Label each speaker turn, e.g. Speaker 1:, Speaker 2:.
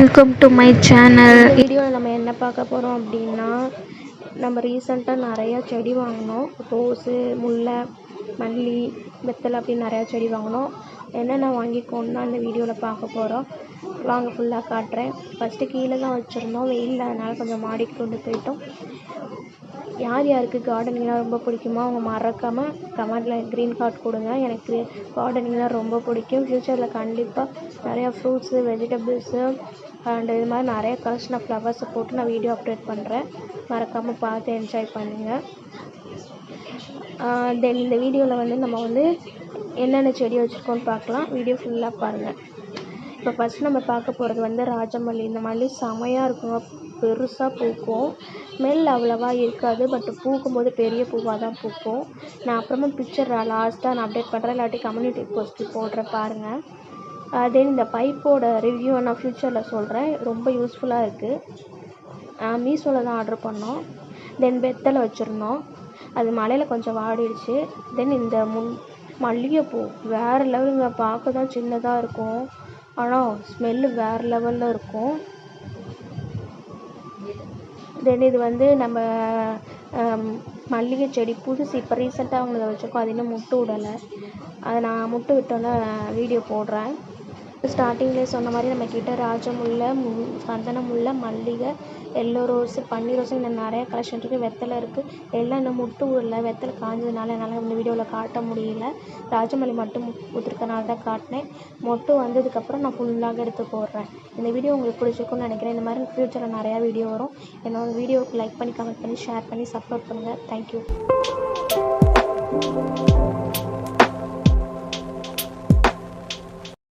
Speaker 1: Welcome to my channel.
Speaker 2: இந்த வீடியோவில் நம்ம என்ன பார்க்க போகிறோம் அப்படின்னா, நம்ம ரீசெண்டாக நிறையா செடி வாங்கினோம். ரோஸு, முல்லை, மல்லி, வெத்தலை அப்படின்னு நிறையா செடி வாங்கினோம். என்னென்ன வாங்கிக்கோன்னு இந்த வீடியோவில் பார்க்க போகிறோம். வாங்க ஃபுல்லாக காட்டுறேன். ஃபஸ்ட்டு கீழே தான் வச்சுருந்தோம், வெயில் அதனால் கொஞ்சம் மாடிக்கு கொண்டு போயிட்டோம். யார் யாருக்கு கார்டனிங்லாம் ரொம்ப பிடிக்குமோ அவங்க மறக்காமல் கமெண்டில் க்ரீன் கார்ட் கொடுங்க. எனக்கு கார்டனிங்லாம் ரொம்ப பிடிக்கும். ஃப்யூச்சரில் கண்டிப்பாக நிறையா ஃப்ரூட்ஸு, வெஜிடபிள்ஸு அண்ட் இது மாதிரி நிறைய கலெக்ஷன் ஆஃப் ஃப்ளவர்ஸை போட்டு நான் வீடியோ அப்லோட் பண்ணுறேன். மறக்காமல் பார்த்து என்ஜாய் பண்ணுங்கள். தென் இந்த வீடியோவில் நம்ம என்னென்ன செடி வச்சுருக்கோன்னு பார்க்கலாம். வீடியோ ஃபுல்லாக பாருங்கள். இப்போ ஃபஸ்ட் நம்ம பார்க்க போகிறது ராஜமல்லி. இந்த மல்லி செமையாக இருக்குங்க, பெருசாக பூக்கும். ஸ்மெல் அவ்வளோவா இருக்காது, பட் பூக்கும்போது பெரிய பூவாக தான் பூக்கும். நான் அப்புறமா பிக்சர் லாஸ்ட்டாக நான் அப்டேட் பண்ணுறேன், இல்லாட்டி கம்யூனிட்டி போஸ்ட்டில் போடுறேன் பாருங்கள். தென் இந்த பைப்போட ரிவ்யூ நான் ஃப்யூச்சரில் சொல்கிறேன். ரொம்ப யூஸ்ஃபுல்லாக இருக்குது. மீஷோவில் தான் ஆர்டர் பண்ணோம். தென் வெத்தலை வச்சுருந்தோம், அது மழையில் கொஞ்சம் வாடிடுச்சு. தென் இந்த மல்லிகைப்பூ வேறு லெவலுங்க. பார்க்க தான் சின்னதாக இருக்கும், ஆனால் ஸ்மெல்லு வேறு லெவலில் இருக்கும். தென் இது நம்ம மல்லிகை செடி புதுசு, இப்போ ரீசெண்டாக அவங்கள வச்சுருக்கோம். அது இன்னும் முட்டு விடலை. அதை நான் முட்டு விட்டோன்னே வீடியோ போடுறேன். ஸ்டார்டிங்லேயே சொன்ன மாதிரி நம்மக்கிட்ட ராஜமுல்லை, சந்தன முல்லை, மல்லிகை, எல்லோ ரோஸு, பன்னீர் ரோஸு, இன்னும் நிறைய கலெக்ஷன் இருக்குது. வெத்தலை இருக்குது. எல்லாம் இன்னும் முட்டு விடல. வெத்தலை காஞ்சதுனால என்னால் இந்த வீடியோவில் காட்ட முடியல. ராஜமல்லி மட்டும் ஊற்றுருக்கனால தான் காட்டினேன். மொட்டு வந்ததுக்கப்புறம் நான் ஃபுல்லாக எடுத்து போடுறேன். இந்த வீடியோ உங்களுக்கு பிடிச்சிருக்குன்னு நினைக்கிறேன். இந்த மாதிரி ஃப்யூச்சரில் நிறையா வீடியோ வரும். என்னோடய வீடியோவுக்கு லைக் பண்ணி, கமெண்ட் பண்ணி, ஷேர் பண்ணி சப்போர்ட் பண்ணுங்கள். தேங்க்யூ.